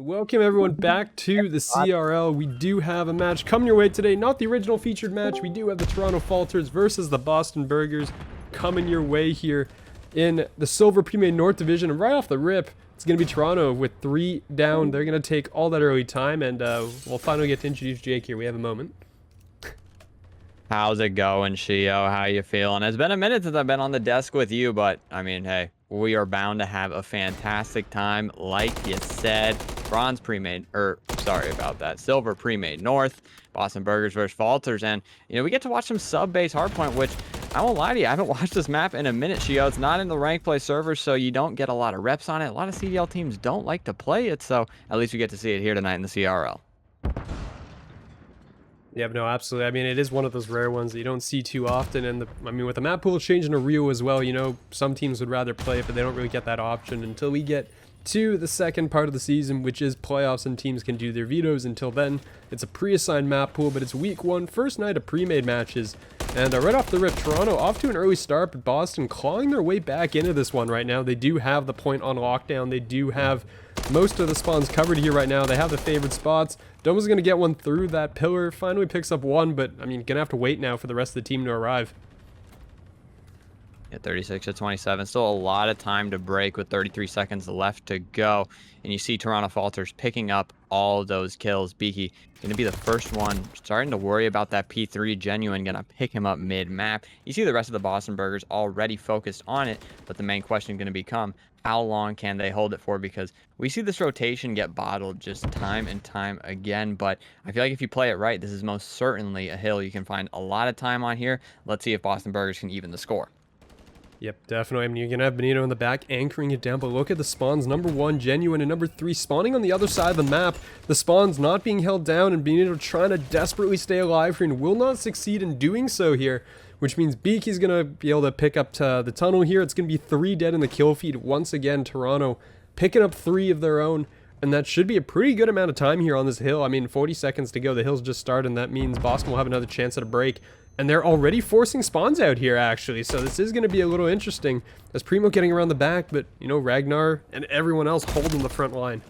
Welcome everyone back to the CRL. We do have a match coming your way today. Not the original featured match. We do have the Toronto Falters versus the Boston Burgers coming your way here in the Silver Premade North division. And right off the rip, it's going to be Toronto with 3 down. They're going to take all that early time, and we'll finally get to introduce Jake here. We have a moment. How's it going, Shio? How you feeling? It's been a minute since I've been on the desk with you, but I mean, hey, we are bound to have a fantastic time. Like you said, Silver Premade North, Boston Burgers versus Falters, and you know, we get to watch some sub-base Hardpoint, which I won't lie to you, I haven't watched this map in a minute, Shio. It's not in the rank play server, so you don't get a lot of reps on it. A lot of CDL teams don't like to play it, so at least we get to see it here tonight in the CRL. Yeah, but no, absolutely. I mean, it is one of those rare ones that you don't see too often. And I mean, with the map pool changing to Rio as well, you know, some teams would rather play it, but they don't really get that option until we get to the second part of the season, which is playoffs, and teams can do their vetoes. Until then, it's a pre-assigned map pool, but it's week 1, first night of pre-made matches. And right off the rip, Toronto off to an early start, but Boston clawing their way back into this one right now. They do have the point on lockdown. They do have most of the spawns covered here right now. They have the favored spots. Doma's going to get one through that pillar. Finally picks up one, but I mean, going to have to wait now for the rest of the team to arrive. Yeah, 36 to 27. Still a lot of time to break with 33 seconds left to go. And you see Toronto Falters picking up all those kills. Beaky going to be the first one starting to worry about that P3. Genuine going to pick him up mid-map. You see the rest of the Boston Burgers already focused on it, but the main question going to become, how long can they hold it for? Because we see this rotation get bottled just time and time again. But I feel like if you play it right, this is most certainly a hill you can find a lot of time on here. Let's see if Boston Burgers can even the score. Yep, definitely. I mean, you're going to have Benito in the back anchoring it down, but look at the spawns. Number 1, Genuine, and number 3 spawning on the other side of the map. The spawns not being held down, and Benito trying to desperately stay alive here and will not succeed in doing so here, which means Beaky's going to be able to pick up the tunnel here. It's going to be 3 dead in the kill feed. Once again, Toronto picking up 3 of their own, and that should be a pretty good amount of time here on this hill. I mean, 40 seconds to go. The hill's just started, and that means Boston will have another chance at a break. And they're already forcing spawns out here, actually. So this is going to be a little interesting. As Primo getting around the back, but, you know, Ragnar and everyone else holding the front line.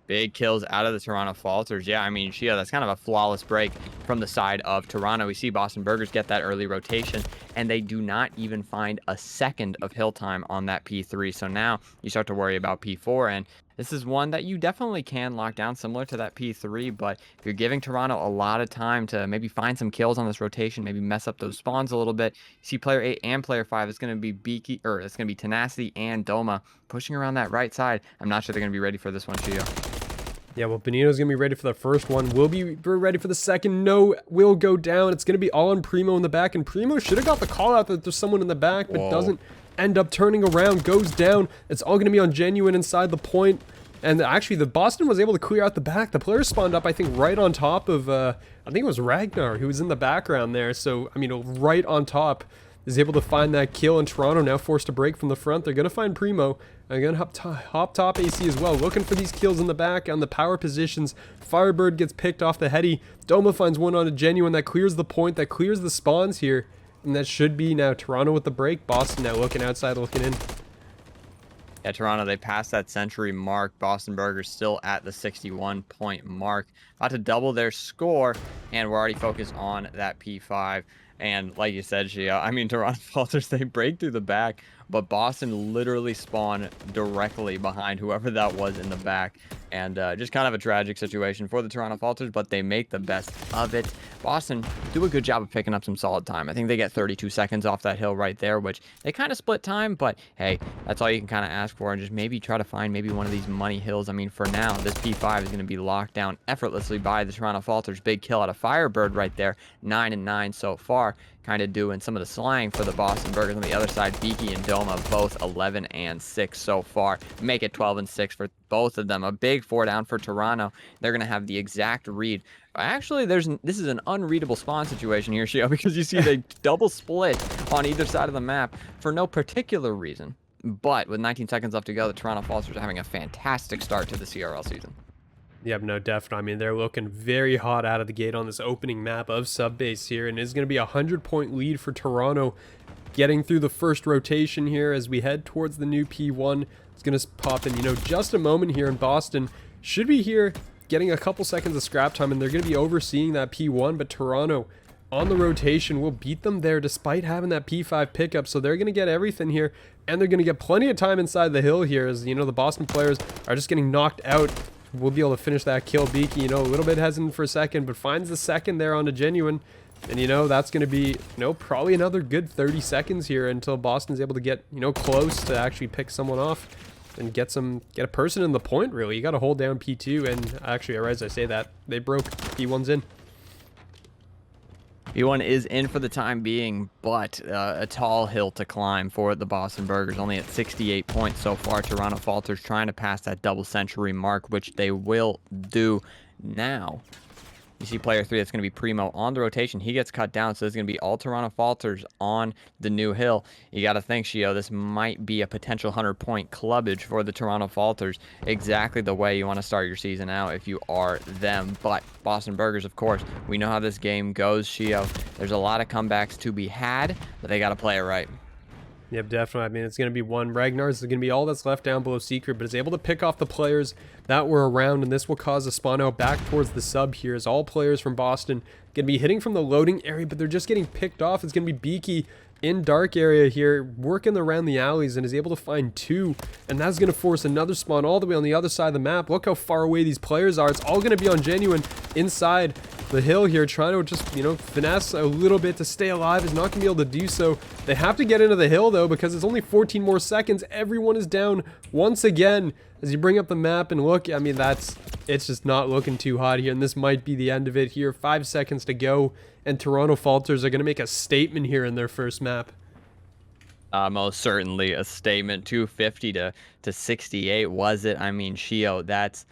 Big kills out of the Toronto Falters. Yeah, I mean, Shia, that's kind of a flawless break from the side of Toronto. We see Boston Burgers get that early rotation, and they do not even find a second of hill time on that P3. So now you start to worry about P4, and this is one that you definitely can lock down, similar to that P3, but if you're giving Toronto a lot of time to maybe find some kills on this rotation, maybe mess up those spawns a little bit, you see player 8 and player 5, it's going to be Beaky, or it's going to be Tenacity and Doma pushing around that right side. I'm not sure they're going to be ready for this one, Shio. Yeah, well, Benito's going to be ready for the first one. Will be ready for the second. No, will go down. It's going to be all on Primo in the back, and Primo should have got the call out that there's someone in the back, but doesn't end up turning around, goes down. It's all going to be on Genuine inside the point. And actually, the Boston was able to clear out the back. The player spawned up, I think, right on top of, I think it was Ragnar, who was in the background there. So, I mean, right on top, is able to find that kill, and Toronto now forced to break from the front. They're going to find Primo. They're going to hop top AC as well, looking for these kills in the back on the power positions. Firebird gets picked off the heady. Doma finds one on a Genuine that clears the point, that clears the spawns here. And that should be now Toronto with the break. Boston now looking outside, looking in. Yeah, Toronto, they passed that century mark. Boston Burgers still at the 61-point mark. About to double their score, and we're already focused on that P5. And like you said, Gia, I mean, Toronto Falters, they break through the back, but Boston literally spawned directly behind whoever that was in the back. And just kind of a tragic situation for the Toronto Falters, but they make the best of it. Boston do a good job of picking up some solid time. I think they get 32 seconds off that hill right there, which they kind of split time, but hey, that's all you can kind of ask for, and just maybe try to find maybe one of these money hills. I mean, for now, this P5 is going to be locked down effortlessly by the Toronto Falters. Big kill out of Firebird right there, 9 and 9 so far. Kind of doing some of the slang for the Boston Burgers. On the other side, Beaky and Doma both 11 and 6 so far. Make it 12 and 6 for both of them. A big 4 down for Toronto. They're going to have the exact read. Actually, this is an unreadable spawn situation here, Shio, because you see they double split on either side of the map for no particular reason. But with 19 seconds left to go, the Toronto Falters are having a fantastic start to the CRL season. Yep, no, definitely. I mean, they're looking very hot out of the gate on this opening map of Subbase here, and it's going to be a 100-point lead for Toronto getting through the first rotation here as we head towards the new P1. It's going to pop in, you know, just a moment here, and Boston should be here getting a couple seconds of scrap time, and they're going to be overseeing that P1, but Toronto on the rotation will beat them there despite having that P5 pickup, so they're going to get everything here, and they're going to get plenty of time inside the hill here, as, you know, the Boston players are just getting knocked out. We'll be able to finish that kill. Beaky, you know, a little bit hesitant for a second, but finds the second there on a Genuine. And, you know, that's going to be, you know, probably another good 30 seconds here until Boston's able to get, you know, close to actually pick someone off and get a person in the point, really. You got to hold down P2, and actually, as I say that, they broke. P1's in. P1 is in for the time being, but a tall hill to climb for the Boston Burgers, only at 68 points so far. Toronto Falters trying to pass that double century mark, which they will do now. You see player 3, that's going to be Primo on the rotation. He gets cut down, so there's going to be all Toronto Falters on the new hill. You got to think, Shio, this might be a potential 100-point clubbage for the Toronto Falters. Exactly the way you want to start your season out if you are them. But Boston Burgers, of course, we know how this game goes, Shio. There's a lot of comebacks to be had, but they got to play it right. Yep, definitely. I mean, it's going to be one. Ragnar's going to be all that's left down below Secret, but is able to pick off the players that were around, and this will cause a spawn out back towards the sub here, as all players from Boston going to be hitting from the loading area, but they're just getting picked off. It's going to be Beaky in dark area here, working around the alleys, and is able to find 2, and that's going to force another spawn all the way on the other side of the map. Look how far away these players are. It's all going to be on Genuine inside the hill here, trying to just, you know, finesse a little bit to stay alive. Is not going to be able to do so. They have to get into the hill, though, because it's only 14 more seconds. Everyone is down once again. As you bring up the map and look, I mean, it's just not looking too hot here, and this might be the end of it here. 5 seconds to go, and Toronto Falters are going to make a statement here in their first map. Most certainly a statement. 250 to 68, was it? I mean, Shio, that's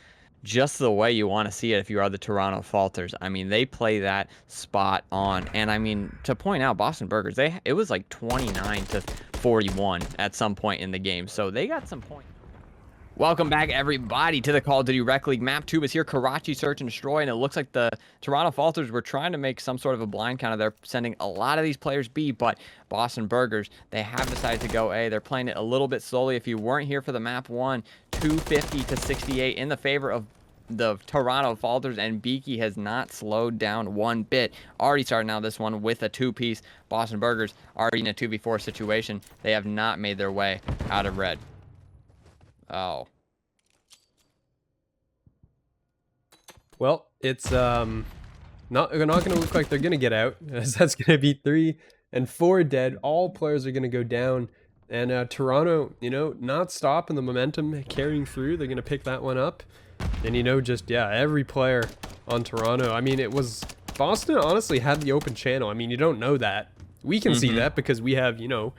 just the way you want to see it if you are the Toronto Falters. I mean, they play that spot on. And I mean, to point out, Boston Burgers, it was like 29 to 41 at some point in the game. So they got some points. Welcome back, everybody, to the CoD Rec League. Map 2 is here, Karachi Search and Destroy, and it looks like the Toronto Falters were trying to make some sort of a blind counter. They're sending a lot of these players B, but Boston Burgers, they have decided to go A. They're playing it a little bit slowly. If you weren't here for the Map 1, 250 to 68 in the favor of the Toronto Falters, and Beaky has not slowed down one bit. Already starting out this one with a 2-piece. Boston Burgers already in a 2v4 situation. They have not made their way out of red. Oh. Well, it's not going to look like they're going to get out, as that's going to be 3 and 4 dead. All players are going to go down, and Toronto, you know, not stopping the momentum, carrying through. They're going to pick that one up, and, you know, just, yeah, every player on Toronto. I mean, it was Boston honestly had the open channel. I mean, you don't know that. We can see that because we have, you know,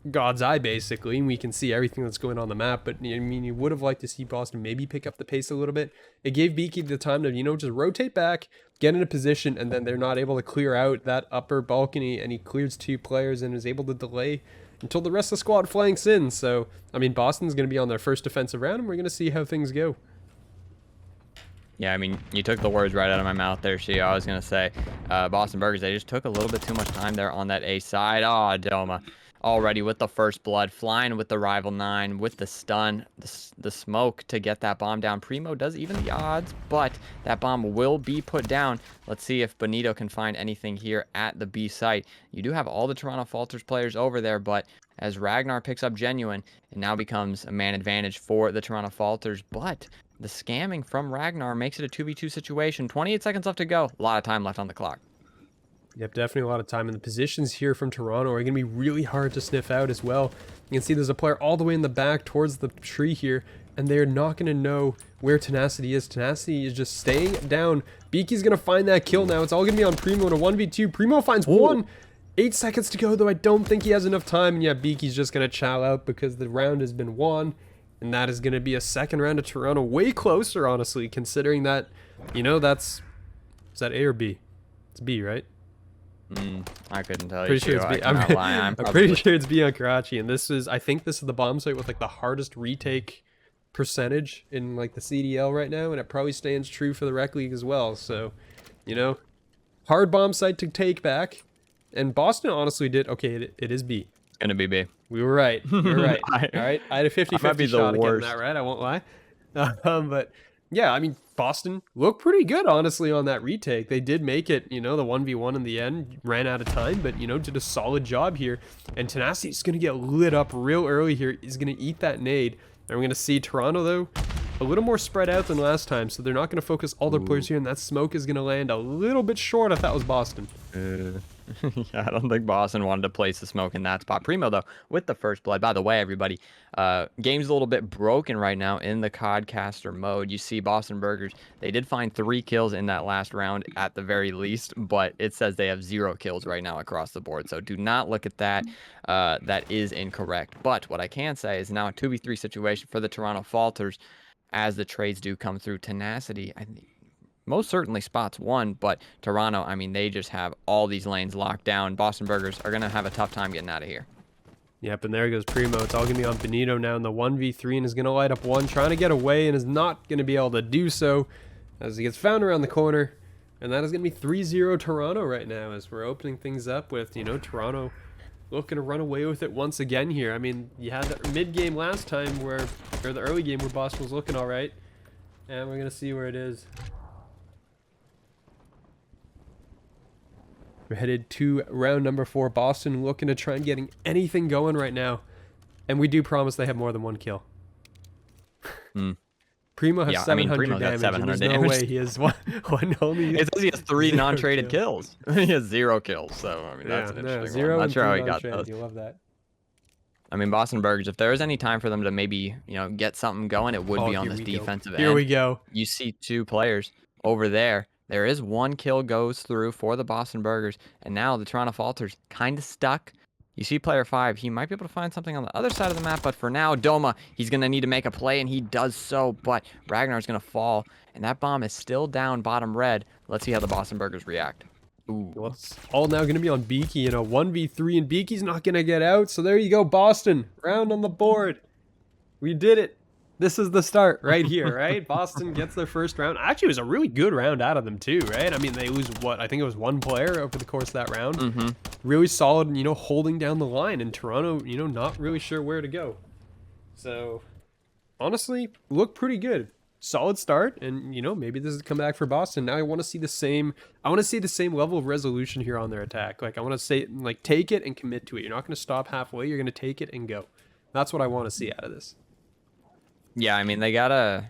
God's eye, basically, and we can see everything that's going on the map. But I mean, you would have liked to see Boston maybe pick up the pace a little bit. It gave Beaky the time to, you know, just rotate back, get in a position, and then they're not able to clear out that upper balcony, and he clears 2 players and is able to delay until the rest of the squad flanks in. So, I mean, Boston's going to be on their first defensive round, and we're going to see how things go. Yeah, I mean, you took the words right out of my mouth there, Shio. I was going to say, Boston Burgers, they just took a little bit too much time there on that A side. Oh, Doma. Already with the first blood, flying with the rival 9, with the stun, the smoke to get that bomb down. Primo does even the odds, but that bomb will be put down. Let's see if Benito can find anything here at the B site. You do have all the Toronto Falters players over there, but as Ragnar picks up Genuine, it now becomes a man advantage for the Toronto Falters, but the scamming from Ragnar makes it a 2v2 situation. 28 seconds left to go. A lot of time left on the clock. Yep, definitely a lot of time. And the positions here from Toronto are going to be really hard to sniff out as well. You can see there's a player all the way in the back towards the tree here, and they're not going to know where Tenacity is. Tenacity is just staying down. Beaky's going to find that kill now. It's all going to be on Primo in a 1v2. Primo finds one. 8 seconds to go, though. I don't think he has enough time. And yeah, Beaky's just going to chow out because the round has been won. And that is going to be a second round of Toronto. Way closer, honestly, considering that, you know, is that A or B? It's B, right? I couldn't tell you. Pretty sure it's B. I'm pretty sure it's B on Karachi, and I think this is the bomb site with like the hardest retake percentage in like the CDL right now, and it probably stands true for the Rec League as well. So, you know, hard bomb site to take back, and Boston honestly did okay. It is B. gonna be B. We were right. We were right. All right. I had a 50-50 shot at getting that right. I won't lie. But yeah, I mean, Boston looked pretty good, honestly, on that retake. They did make it, you know, the 1v1 in the end, ran out of time, but, you know, did a solid job here. And Tenacity is going to get lit up real early here. He's going to eat that nade. And we're going to see Toronto, though, a little more spread out than last time, so they're not going to focus all their players here, and that smoke is going to land a little bit short if that was Boston. Yeah, I don't think Boston wanted to place the smoke in that spot. Primo, though, with the first blood. By the way, everybody, game's a little bit broken right now in the CODcaster mode. You see Boston Burgers, they did find 3 kills in that last round at the very least, but it says they have 0 kills right now across the board. So do not look at that. That is incorrect. But what I can say is now a 2v3 situation for the Toronto Falters as the trades do come through. Tenacity, I think, most certainly spots 1, but Toronto, I mean, they just have all these lanes locked down. Boston Burgers are going to have a tough time getting out of here. Yep, and there goes Primo. It's all going to be on Benito now in the 1v3, and is going to light up 1, trying to get away, and is not going to be able to do so as he gets found around the corner. And that is going to be 3-0 Toronto right now as we're opening things up with, you know, Toronto looking to run away with it once again here. I mean, you had the mid-game last time or the early game where Boston was looking all right. And we're going to see where it is. We're headed to round number 4. Boston looking to try and getting anything going right now. And we do promise they have more than 1 kill. Yeah, Primo has 700 I mean, Primo's got damage, 700 and there's damage. no way he has one only. It says he has 3 0 non-traded kills. He has 0 kills, so I mean, that's an interesting 0 one. Not and sure how 3 he got non-traded. those. You love that. I mean, Boston Burgers, if there is any time for them to maybe, you know, get something going, it would be on this defensive end. Here we go. You see 2 players over there. There is 1 kill goes through for the Boston Burgers, and now the Toronto Falters kind of stuck. You see player 5, he might be able to find something on the other side of the map, but for now, Doma, he's going to need to make a play, and he does so, but Ragnar's going to fall, and that bomb is still down bottom red. Let's see how the Boston Burgers react. Ooh. Well, it's all now going to be on Beaky in a 1v3, and Beaky's not going to get out, so there you go, Boston, round on the board. We did it. This is the start right here, right? Boston gets their first round. Actually, it was a really good round out of them too, right? I mean, they lose what? I think it was 1 player over the course of that round. Really solid, you know, holding down the line. And Toronto, you know, not really sure where to go. So, honestly, looked pretty good. Solid start, and you know, maybe this is a comeback for Boston. Now I want to see the same. I want to see the same level of resolution here on their attack. Like I want to say, like, take it and commit to it. You're not going to stop halfway. You're going to take it and go. That's what I want to see out of this. Yeah, I mean, they gotta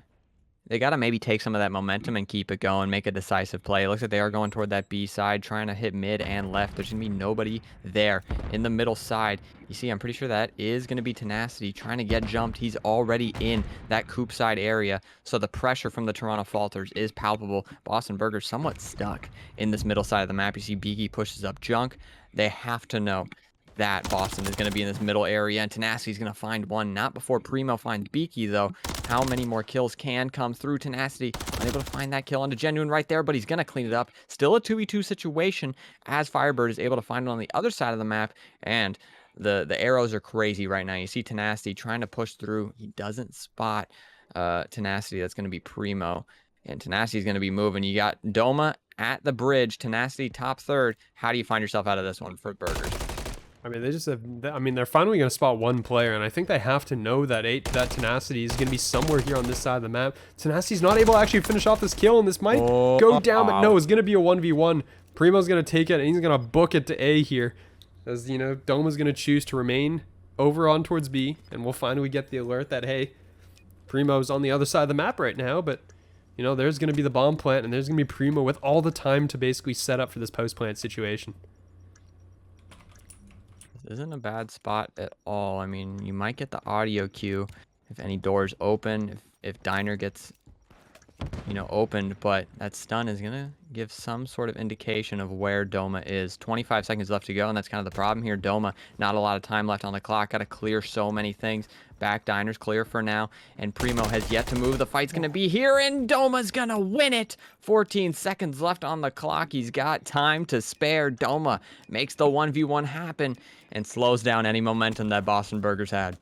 maybe take some of that momentum and keep it going, make a decisive play. It looks like they are going toward that B side, trying to hit mid and left. There's gonna be nobody there in the middle side. You see, I'm pretty sure that is gonna be Tenacity trying to get jumped. He's already in that coop side area, so the pressure from the Toronto Falters is palpable. Boston Burgers somewhat stuck in this middle side of the map. You see Beaky pushes up Junk. They have to know that Boston is going to be in this middle area, and Tenacity is going to find 1. Not before Primo finds Beaky, though. How many more kills can come through? Tenacity unable to find that kill onto Genuine right there, but he's going to clean it up. Still a 2v2 situation as Firebird is able to find it on the other side of the map, and the arrows are crazy right now. You see Tenacity trying to push through. He doesn't spot Tenacity. That's going to be Primo, and Tenacity is going to be moving. You got Doma at the bridge. Tenacity top 3rd. How do you find yourself out of this one for Burgers? I mean, they just have. I mean, they're finally going to spot 1 player, and I think they have to know that Tenacity is going to be somewhere here on this side of the map. Tenacity's not able to actually finish off this kill, and this might go down, but no, it's going to be a 1v1. Primo's going to take it, and he's going to book it to A here, as you know, Doma's going to choose to remain over on towards B, and we'll finally get the alert that hey, Primo's on the other side of the map right now, but you know, there's going to be the bomb plant, and there's going to be Primo with all the time to basically set up for this post plant situation. Isn't a bad spot at all. I mean, you might get the audio cue if any doors open, if Diner gets, you know, opened, but that stun is gonna give some sort of indication of where Doma is. 25 seconds left to go, and that's kind of the problem here. Doma, not a lot of time left on the clock, gotta clear so many things. Back Diner's clear for now, and Primo has yet to move. The fight's gonna be here, and Doma's gonna win it. 14 seconds left on the clock. He's got time to spare. Doma makes the 1v1 happen and slows down any momentum that Boston Burgers had.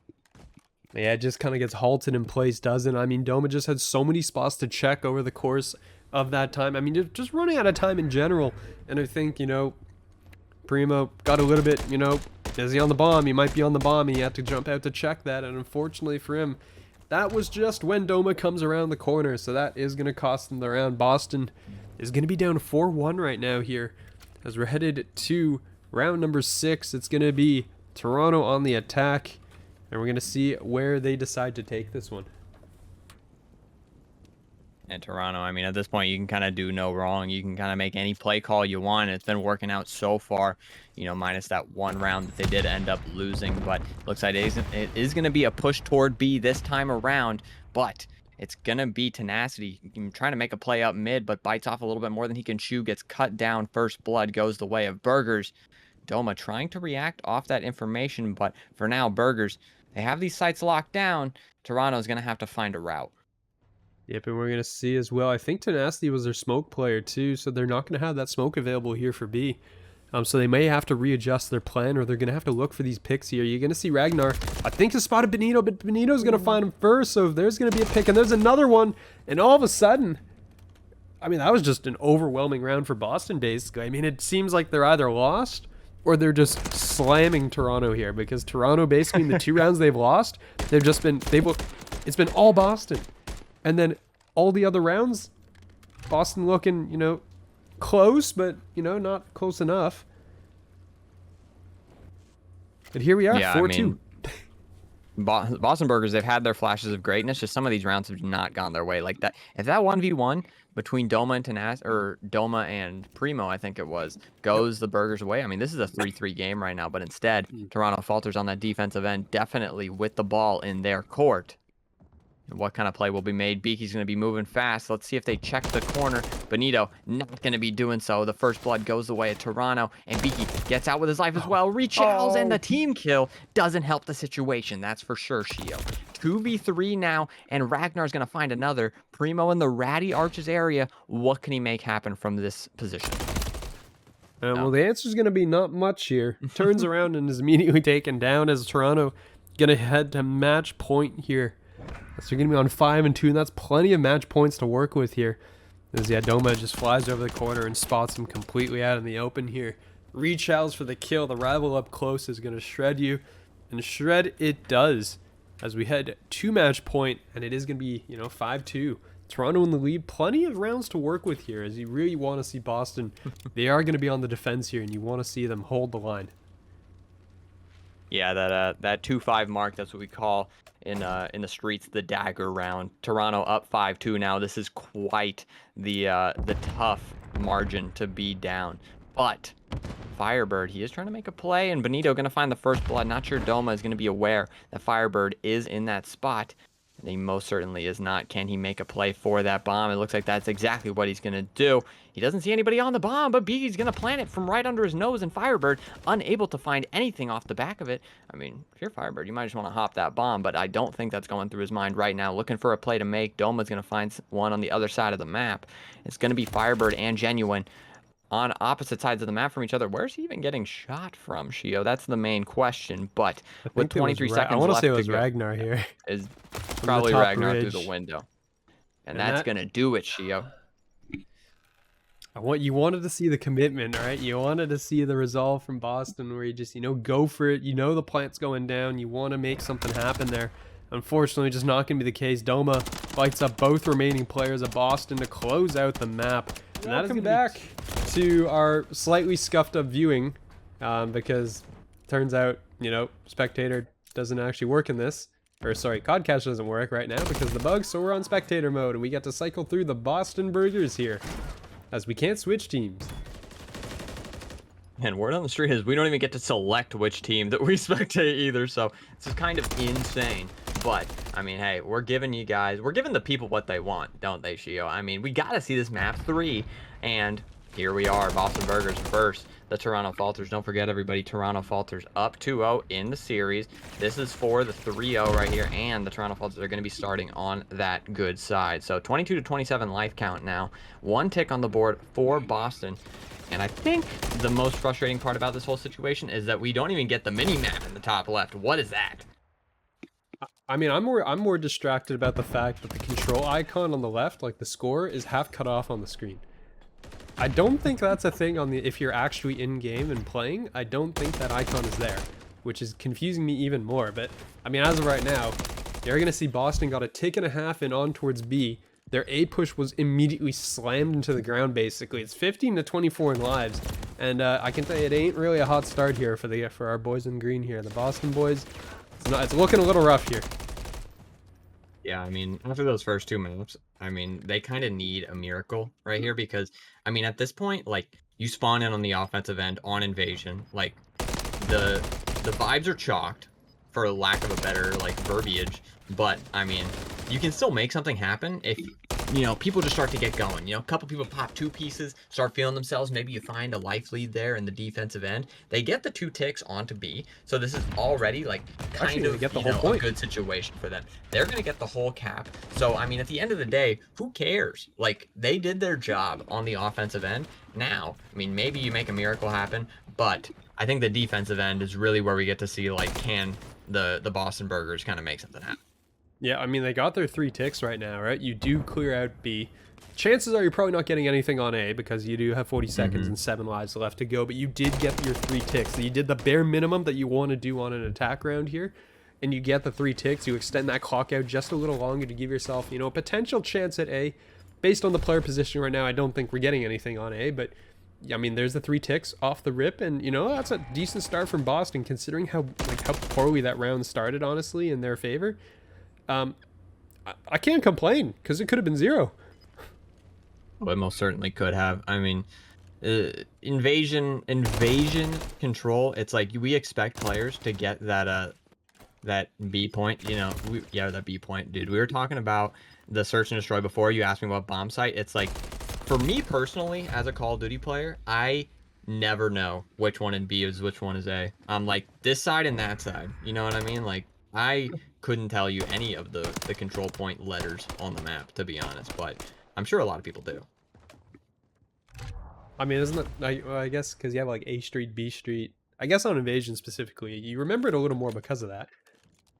Yeah, it just kind of gets halted in place, doesn't it? I mean, Doma just had so many spots to check over the course of that time. I mean, just running out of time in general. And I think, you know, Primo got a little bit, you know, Is he on the bomb? He might be on the bomb. He had to jump out to check that, and unfortunately for him, that was just when Doma comes around the corner, so that is going to cost him the round. Boston is going to be down 4-1 right now here as we're headed to round number 6. It's going to be Toronto on the attack, and we're going to see where they decide to take this one. And Toronto, I mean, at this point, you can kind of do no wrong. You can kind of make any play call you want. It's been working out so far, you know, minus that one round that they did end up losing. But looks like it is going to be a push toward B this time around. But it's going to be tenacity. Trying to make a play up mid, but bites off a little bit more than he can chew. Gets cut down. First blood goes the way of Burgers. Doma trying to react off that information. But for now, Burgers, they have these sites locked down. Toronto's going to have to find a route. Yep, and we're going to see as well. I think Tenacity was their smoke player too, so they're not going to have that smoke available here for B. So they may have to readjust their plan, or they're going to have to look for these picks here. You're going to see Ragnar, I think, has spotted Benito, but Benito's going to find him first, so there's going to be a pick, and there's another one, and all of a sudden, I mean, that was just an overwhelming round for Boston, basically. I mean, it seems like they're either lost, or they're just slamming Toronto here, because Toronto, basically, in the 2 rounds they've lost, it's been all Boston. And then all the other rounds, Boston looking, you know, close, but, you know, not close enough. But here we are, 4-2. I mean, Boston Burgers, they've had their flashes of greatness. Just some of these rounds have not gone their way. Like that, if that 1v1 between Doma and Doma and Primo, I think it was, goes the Burgers' way. I mean, this is a 3-3 game right now, but instead, Toronto Falters on that defensive end, definitely with the ball in their court. What kind of play will be made? Beaky's going to be moving fast. Let's see if they check the corner. Benito not going to be doing so. The first blood goes the way of Toronto, and Beaky gets out with his life as well. Rechal's and the team kill doesn't help the situation. That's for sure, Shio. 2v3 now, and Ragnar's going to find another. Primo in the Ratty Arches area. What can he make happen from this position? Well, the answer is going to be not much here. Turns around and is immediately taken down as Toronto going to head to match point here. So you're going to be on 5-2, and that's plenty of match points to work with here. As Doma just flies over the corner and spots him completely out in the open here. Rechal's for the kill. The rival up close is going to shred you, and shred it does. As we head to match point, and it is going to be, you know, 5-2. Toronto in the lead. Plenty of rounds to work with here, as you really want to see Boston. They are going to be on the defense here, and you want to see them hold the line. Yeah, that 2-5 mark, that's what we call in the streets the dagger round. Toronto up 5-2 now. This is quite the tough margin to be down. But Firebird, he is trying to make a play, and Benito going to find the first blood. Not sure Doma is going to be aware that Firebird is in that spot. And he most certainly is not. Can he make a play for that bomb? It looks like that's exactly what he's going to do. He doesn't see anybody on the bomb, but Beaky's going to plant it from right under his nose, and Firebird unable to find anything off the back of it. I mean, if you're Firebird, you might just want to hop that bomb, but I don't think that's going through his mind right now. Looking for a play to make. Doma's going to find one on the other side of the map. It's going to be Firebird and Genuine on opposite sides of the map from each other. Where's he even getting shot from, Shio? That's the main question. But with 23 seconds left, I want to say it was Ragnar here. Is probably Ragnar ridge through the window, and that's gonna do it, Shio. You wanted to see the commitment, right? You wanted to see the resolve from Boston, where you just, you know, go for it. You know the plant's going down. You want to make something happen there. Unfortunately, just not going to be the case. Doma bites up both remaining players of Boston to close out the map. And that is going to back to our slightly scuffed up viewing, because turns out, you know, spectator doesn't actually work in this. Or sorry, CODcast doesn't work right now because of the bug, so we're on spectator mode, and we get to cycle through the Boston Burgers here, as we can't switch teams. And word on the street is we don't even get to select which team that we spectate either, so this is kind of insane. But, I mean, hey, we're giving the people what they want, don't they, Shio? I mean, we gotta see this map 3, and here we are, Boston Burgers versus the Toronto Falters. Don't forget, everybody, Toronto Falters up 2-0 in the series. This is for the 3-0 right here, and the Toronto Falters are going to be starting on that good side. So 22-27 life count now. 1 tick on the board for Boston. And I think the most frustrating part about this whole situation is that we don't even get the mini-map in the top left. What is that? I mean, I'm more distracted about the fact that the control icon on the left, like the score, is half cut off on the screen. I don't think that's a thing on the, if you're actually in game and playing, I don't think that icon is there. which is confusing me even more. But, I mean, as of right now, you're going to see Boston got a tick and a half and on towards B. Their A push was immediately slammed into the ground, basically. It's 15 to 24 in lives. And I can tell you, it ain't really a hot start here for our boys in green here. The Boston boys, it's looking a little rough here. Yeah, I mean, after those first 2 maps, I mean, they kind of need a miracle right here because, I mean, at this point, like, you spawn in on the offensive end on invasion. Like, the vibes are chalked, for lack of a better, like, verbiage. But, I mean, you can still make something happen if, you know, people just start to get going. You know, a couple people pop 2 pieces, start feeling themselves. Maybe you find a life lead there in the defensive end. They get the 2 ticks onto B. So this is already, like, kind of, get the you whole know, point. a good situation for them. They're going to get the whole cap. So, I mean, at the end of the day, who cares? Like, they did their job on the offensive end. Now, I mean, maybe you make a miracle happen, but I think the defensive end is really where we get to see, like, can the Boston Burgers kind of make something happen. Yeah, I mean, they got their 3 ticks right now, right? You do clear out B. Chances are you're probably not getting anything on A because you do have 40 seconds and 7 lives left to go, but you did get your 3 ticks. You did the bare minimum that you want to do on an attack round here, and you get the 3 ticks. You extend that clock out just a little longer to give yourself, you know, a potential chance at A. Based on the player position right now, I don't think we're getting anything on A, but I mean, there's the 3 ticks off the rip, and you know, that's a decent start from Boston considering how poorly that round started, honestly, in their favor. I can't complain because it could have been 0. Well, it most certainly could have. I mean, invasion control. It's like we expect players to get that B point. You know, that B point, dude. We were talking about the search and destroy before. You asked me about bomb site. It's like, for me personally, as a Call of Duty player, I never know which one in B is which one is A. I'm like this side and that side. You know what I mean? Like, I couldn't tell you any of the control point letters on the map, to be honest, but I'm sure a lot of people do. I mean, isn't it, I guess, because you have like A Street, B Street. I guess on Invasion specifically, you remember it a little more because of that.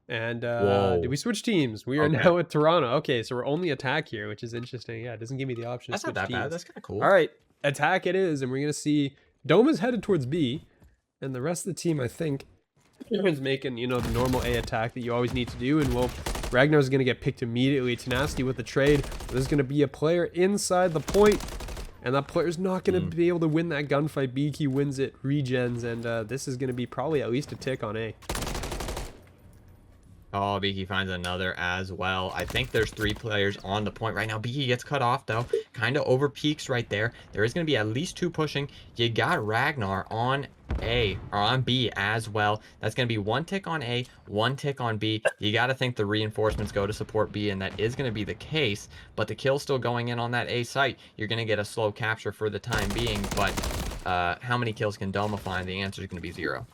And did we switch teams? We are now at Toronto. Okay, so we're only attack here, which is interesting. Yeah, it doesn't give me the option to switch That's not that teams. bad. That's kind of cool. All right, attack it is, and we're going to see Dome is headed towards B, and the rest of the team, I think, is making, you know, the normal A attack that you always need to do, and well, Ragnar's going to get picked immediately. Tenacity with the trade. There's going to be a player inside the point, and that player's not going to be able to win that gunfight. BK wins it, regens, and this is going to be probably at least a tick on A. Oh, BK finds another as well. I think there's 3 players on the point right now. BK gets cut off, though. Kind of over peaks right there. There is going to be at least 2 pushing. You got Ragnar on A, or on B as well. That's going to be 1 tick on A, 1 tick on B. You got to think the reinforcements go to support B, and that is going to be the case. But the kill's still going in on that A site. You're going to get a slow capture for the time being, but how many kills can Doma find? The answer is going to be 0.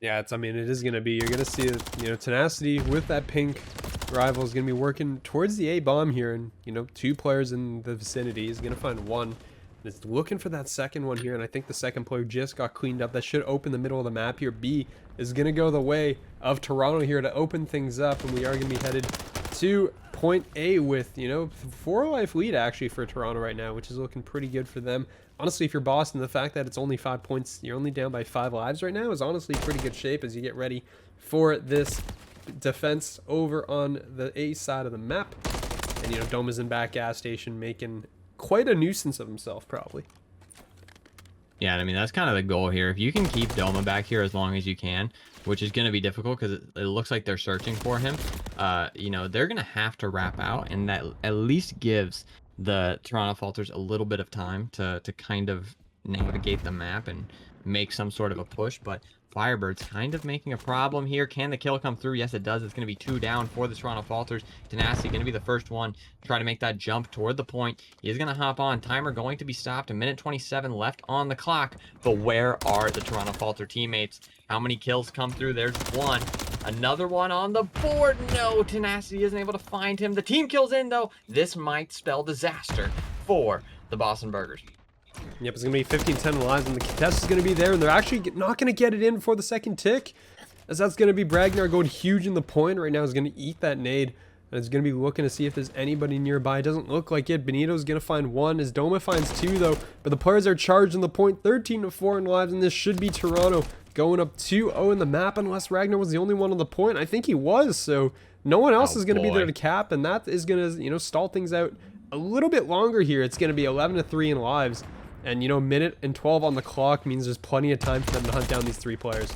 Yeah, I mean, it is going to be, you're going to see, you know, Tenacity with that pink rival is going to be working towards the A bomb here, and, you know, 2 players in the vicinity. He's going to find 1, and it's looking for that second one here, and I think the second player just got cleaned up. That should open the middle of the map here. B is going to go the way of Toronto here to open things up, and we are going to be headed to point A with, you know, 4 life lead actually for Toronto right now, which is looking pretty good for them. Honestly, if you're Boston, the fact that it's only 5 points, you're only down by 5 lives right now, is honestly pretty good shape as you get ready for this defense over on the A side of the map. And, you know, Dome is in back gas station making quite a nuisance of himself, probably. Yeah, I mean, that's kind of the goal here. If you can keep Doma back here as long as you can, which is going to be difficult because it looks like they're searching for him, you know, they're going to have to wrap out, and that at least gives the Toronto Falters a little bit of time to kind of navigate the map and make some sort of a push. But Firebird's kind of making a problem here. Can the kill come through? Yes, it does. It's going to be 2 down for the Toronto Falters. Tenacity going to be the first one to try to make that jump toward the point. He is going to hop on. Timer going to be stopped. 1:27 left on the clock. But where are the Toronto Falter teammates? How many kills come through? There's 1. Another one on the board. No, Tenacity isn't able to find him. The team kills in, though. This might spell disaster for the Boston Burgers. Yep, it's going to be 15-10 lives, and the contest is going to be there, and they're actually not going to get it in before the second tick, as that's going to be Ragnar going huge in the point right now. Is going to eat that nade And it's going to be looking to see if there's anybody nearby. It doesn't look like it. Benito's going to find one, as Doma finds two, though. But the players are charged in the point, 13-4 in lives, and this should be Toronto going up 2-0 in the map, unless Ragnar was the only one on the point. I think he was, so no one else is going to be there to cap, and that is going to, you know, stall things out a little bit longer here. It's going to be 11-3 in lives, and, you know, minute and 12 on the clock means there's plenty of time for them to hunt down these three players.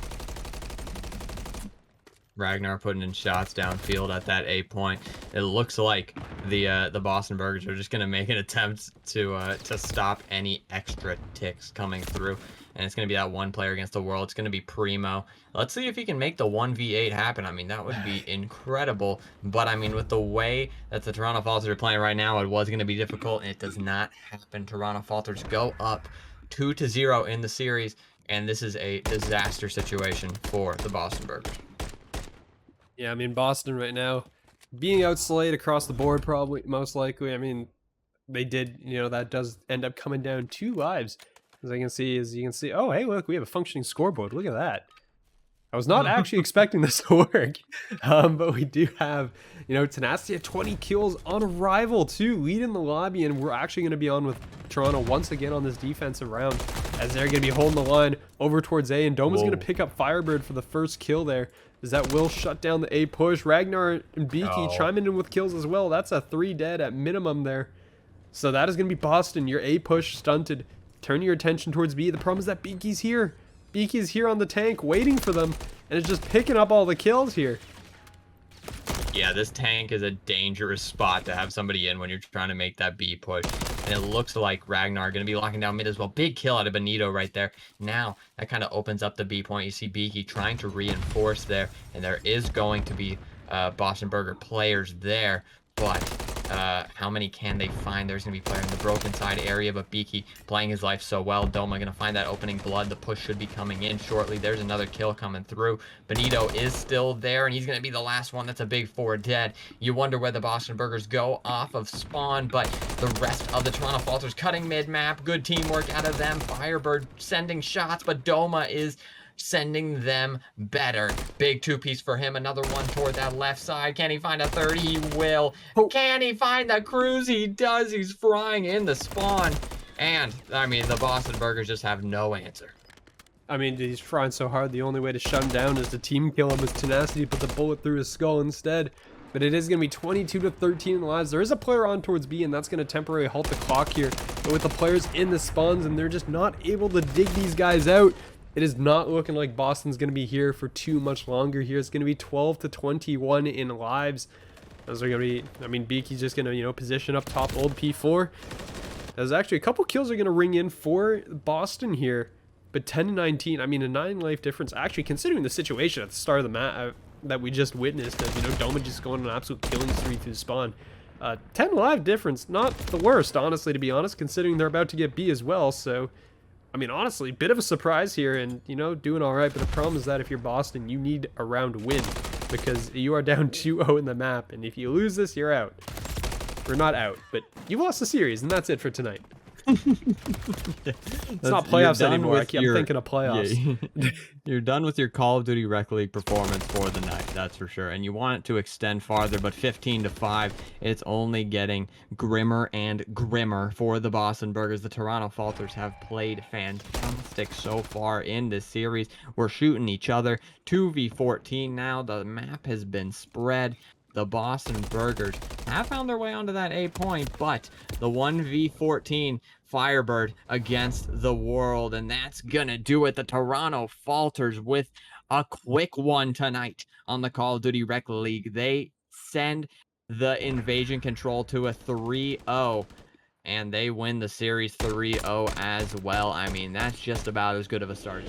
Ragnar putting in shots downfield at that A point. It looks like the Boston Burgers are just gonna make an attempt to stop any extra ticks coming through, and it's gonna be that one player against the world. It's gonna be Primo. Let's see if he can make the 1v8 happen. I mean, that would be incredible. But I mean, with the way that the Toronto Falters are playing right now, it was gonna be difficult, and it does not happen. Toronto Falters go up 2-0 in the series, and this is a disaster situation for the Boston Burgers. Yeah, I mean, Boston right now being outslayed across the board, probably most likely. I mean, they did, you know, that does end up coming down 2 lives. As you can see, oh, hey, look, we have a functioning scoreboard. Look at that. I was not actually expecting this to work. But we do have, you know, Tenacity at 20 kills on arrival too, leading the lobby, and we're actually going to be on with Toronto once again on this defensive round, as they're going to be holding the line over towards A, and Doma's going to pick up Firebird for the first kill there, as that will shut down the A push. Ragnar and Beaky chiming in with kills as well. That's a 3 dead at minimum there. So that is going to be Boston. Your A push stunted. Turn your attention towards B. The problem is that Beaky's here. Beaky's here on the tank waiting for them, and it's just picking up all the kills here. Yeah, this tank is a dangerous spot to have somebody in when you're trying to make that B push. And it looks like Ragnar going to be locking down mid as well. Big kill out of Benito right there. Now, that kind of opens up the B point. You see Beaky trying to reinforce there. And there is going to be Boston Burger players there. But how many can they find? There's going to be players in the broken side area, but Beaky playing his life so well. Doma going to find that opening blood. The push should be coming in shortly. There's another kill coming through. Benito is still there, and he's going to be the last one. That's a big 4 dead. You wonder where the Boston Burgers go off of spawn, but the rest of the Toronto Falters cutting mid-map. Good teamwork out of them. Firebird sending shots, but Doma is sending them better. Big 2-piece for him. Another one toward that left side. Can he find a third? He will. Can he find the cruise? He does. He's frying in the spawn. And, I mean, the Boston Burgers just have no answer. I mean, he's trying so hard. The only way to shut him down is to team kill him with Tenacity, put the bullet through his skull instead. But it is going to be 22-13 in the lives. There is a player on towards B, and that's going to temporarily halt the clock here. But with the players in the spawns, and they're just not able to dig these guys out, it is not looking like Boston's going to be here for too much longer here. It's going to be 12-21 in lives. Those are going to be, I mean, Beaky's just going to, you know, position up top old P4. There's actually a couple kills are going to ring in for Boston here. But 10-19, I mean, a 9 life difference. Actually, considering the situation at the start of the map that we just witnessed, of, you know, Doma just going on an absolute killing spree through spawn. 10 live difference, not the worst, honestly, to be honest, considering they're about to get B as well, so... I mean, honestly, bit of a surprise here, and, you know, doing all right. But the problem is that if you're Boston, you need a round win, because you are down 2-0 in the map, and if you lose this, you're out. We're not out, but you lost the series, and that's it for tonight. It's not playoffs anymore. I'm thinking of playoffs. Yeah, you're done with your Call of Duty Rec League performance for the night, that's for sure. And you want it to extend farther, but 15-5, it's only getting grimmer and grimmer for the Boston Burgers. The Toronto Falters have played fantastic so far in this series. We're shooting each other 2v14 now. The map has been spread. The Boston Burgers have found their way onto that A point, but the 1v14 Firebird against the world, and that's gonna do it. The Toronto Falters with a quick one tonight on the Call of Duty Rec League. They send the invasion control to a 3-0, and they win the series 3-0 as well. I mean, that's just about as good of a start.